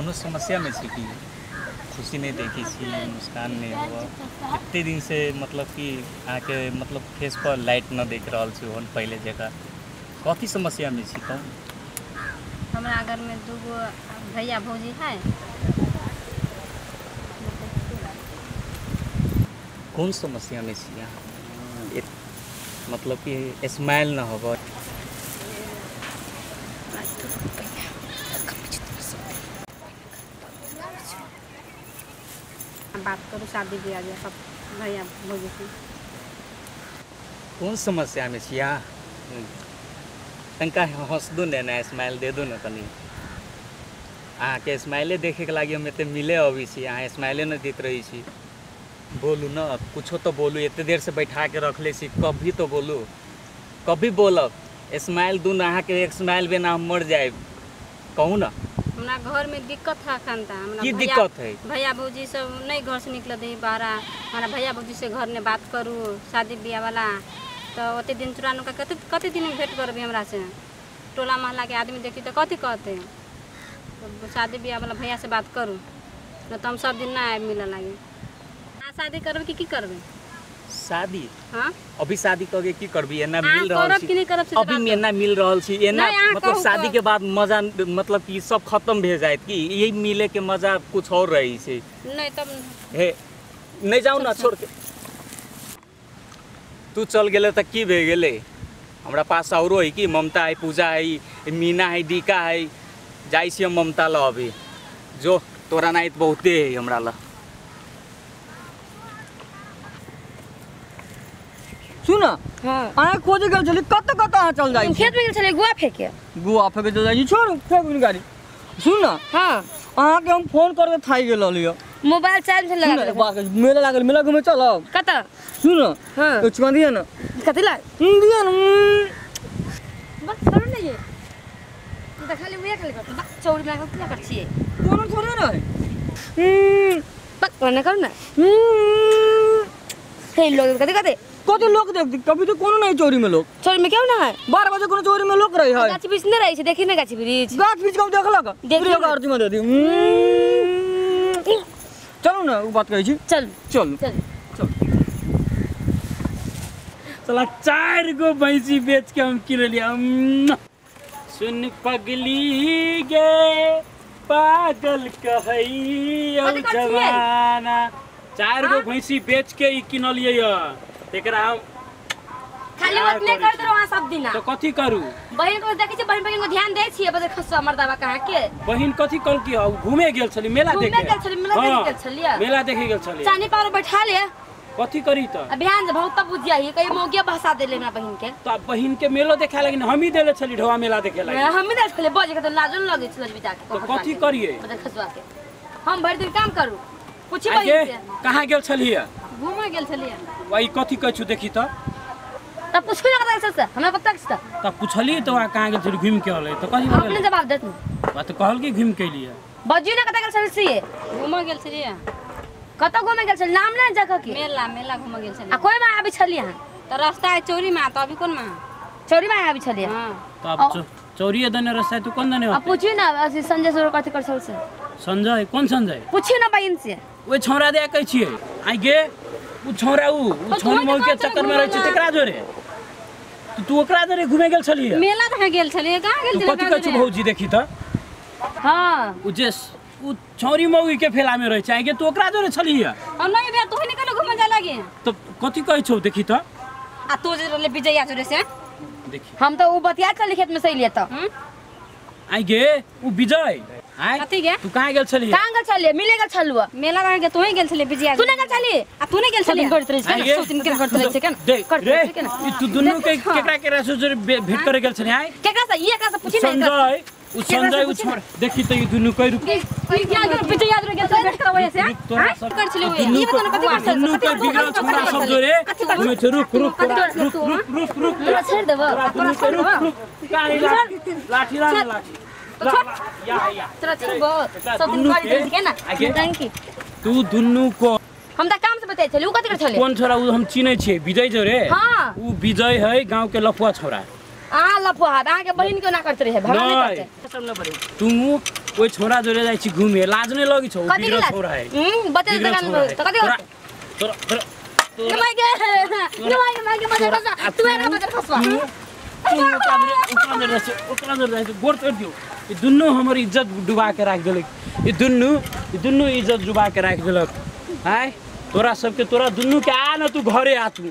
कोनो समस्या में छी कि खुशी नहीं देखी छी, मुस्कान नहीं हुआ इतने दिन से, मतलब कि आके मतलब फेस पर लाइट न देख रहा छी होन पहले जगह कथी समस्या में छी कहूँ। हमारा घर में दूगो भैया भौजी है। कौन समस्या में छी यहाँ, मतलब कि स्माइल न होगा। बात करूँ शादी ब्याह सब भैया भौजी से। कौन समस्या में छी यहाँ, तनका हंस दू ना, स्माइल दे दू ना तनी। अहाँ के स्माइले देखे के लगी हम इतने मिले अभी छी, अहाँ स्माइले न देते रही छी। बोलू ना, कुछो तो बोलू, इतने देर से बैठा के रख ले छी, कभी तो बोलू, कभी बोलब। स्माइल दू ना, अहाँ के एक स्माइल बिना हम मर जाए, कहूँ ना। हमारा घर में दिक्कत है खनता, की दिक्कत है? भैया भौजी सब नहीं घर से निकल दे बाहर। हमारा भैया भौजी से घर में बात करूँ शादी ब्याह वाला, तो ओते दिन चुरानो का कते दिन में भेंट करबी हमरा से। टोला मोहल्ला के आदमी देखी तो कथी कहते, तो शादी ब्याह वाला भैया से बात करूँ, न तो हम सब दिन ना आए मिले लगे। शादी करबे कि करबे? शादी हाँ अभी शादी करके की करबी, एना मिल रहल छी, अभी में एना मिल रहल छी, एना मतलब शादी के बाद मजा मतलब कि सब खत्म भे जाए कि यही मिले के मजा कुछ और रही छे। नहीं तब हे नहीं जाऊ ना, छोड़ के तू चल गेले त की भे गेले। हमरा पास औरो है कि ममता है, पूजा है, मीना है, डीका है, जाई छी हम ममता ल अभी जो तोरा नाइत बहुते है हमरा ल। सुन हाँ खोजे गल चली कत चल जाई खेत में चले गुआ फेंके चल जाई छोड़ फेंक गाड़ी। सुन हां अहाँ के हम फोन करके थाई गेल लियो, मोबाइल चार्ज में लगा दे। मेला लागल, मेला घूमे चल कत। सुन हां तो चुमा दिया ना, कथि ला दिया ना बस करो ना ये तो खाली उहे खाली कर बस चौड़ी लगा क्या कर छिए कोनो थोड़े ना बस करना करो ना हे लोग कथि कथि कतो लोग देख कभी तो कोनो नहीं चोरी में लोग, चोरी में क्यों ना है 12 बजे कोनो चोरी में लोग रही है। गाछ बीच नहीं रही छे, देखी ना गाछ बीच को देखलक देखियो गाड़ी में दे दी। चलो ना वो बात कही छी, चल चल चल चल। चला 4 गो भैंसी बेच के हम किन लिया। सुन पगली गे पागल कहई जवाना, 4 गो भैंसी बेच के किन लिए तेकरा हम खाली ओतने कर दो वहां सब दिन। तो कथी करू? बहिन को देखै छी, बहिन को ध्यान दे छी, बस खस्सा मर्दावा कहा के बहिन कथी कल की घूमे गेल छली, मेला देखे घूमे गेल छली, मेला देखे छलिया, मेला देखे गेल छली। चानी पार बैठा ले कथी करी त अभियान जे बहुत बुझिया ही कई मोगिया भाषा देले हमरा बहिन के। तो बहिन के मेलो देखा लगी हम ही देले छली, ढवा मेला देखे लगी हम ही दे छले बजे के तो लाजन लगे छले बिता के। तो कथी करिए? बस खसवा के हम भर दिन काम करू, पूछी आगे बहिन से कहां गेल छली? घूमे गेल छलिया। वही कथी कहछु देखी त तब पूछो ना कत से हमरा पता किस त पूछली तो कहां गेल छली, घूम के होले तो कथी अपने जवाब देत बात कहल की घूम के लिए बजी ना कत गेल छली से घूमे गेल छलिया। कत घूमे गेल छली नाम ले जगह के मेला मेला घूमे गेल छलिया। कोई में आबी छलिया त रास्ता है चोरी में, तो अभी कोन में चोरी में आबी छलिया। हां तो अब चोरी दने रास्ता तू कोन दने? अब पूछी ना असि संजय सर कथी कर छल से। संजय कौन संजय? पूछी ना बहिन से ओए छौरा दे कहै छियै आई गे उ छौरा उ छौरी मौके के चक्कर में रहै छै तेकरा जोरे तू ओकरा जोरे घूमे गेल छली? मेला कहां गेल छली, कहां गेल छली? कथी कहै छ भौजी देखी त? हां उ जे उ छौरी मौगी के फेला में रहै छै, आई गे तू ओकरा जोरे छली? हम नहीं बे तू ही निकल घूमे जा लागे तो कथी कहै छौ देखी त? आ तू जे ले विजया जोरे से देखी हम तो उ बतिया चल खेत में सही ले त आई गे उ विजय आई कथी गे तू कहां गेल छली? कहां गेल छली? मिले गेल छलुआ मेला कहां गे? तू ही गेल छली विजया, तू नहीं गेल छली? आ तू नहीं गेल छली? करत रही के सोचिन के करत रही के करत रही के ई तू दुन्नु के केकरा केकरा से जोरे भेट करे गेल छली? आई केकरा से ये का से पूछी नहीं संजय उ संजय उ छोड़ देखी त ई दुन्नु कई रुक क्या विजया जोरे गेल छली भेट करबै से हां कर छली ये बता ना कथी कर छली? दुन्नु के बिगड़ल छोरा सब जोरे घूमे छ। रुक रुक रुक रुक रुक तोरा छोड़ देबो, तोरा छोड़ देबो काहे लाठी लाठी या तोरा छोड़बो सब दिन कर दे के ना थैंक यू। तू दुन्नु को हम त काम से बताइ छली, उ कथी कर छली? कौन छोरा उ हम चिन्है छियै विजय जोरे? हां उ विजय है गांव के लफुआ छोरा। आ लफुआ आ के बहिन क्यों ना करत रहे भगा नहीं करते तू ओइ छोरा जोरे जाइ छी घुमे लाज नै लगी छौ कथी बिगड़ लाज? छोरा है बतेल बिगड़ दुकान छोरा है। में तो कथी तोरा करते तोरा तोरा ये माइके मजा फसा तू एना मजा फसवा ओकरा जोरे गोर तोड़ दियो ये दुन्नु हमर इज्जत डुबा के राख देलक ये दुन्नु इज्जत डुबा के राख देलक आय तोरा सबके तोरा दुन्नु के आ न तू घरे आ तू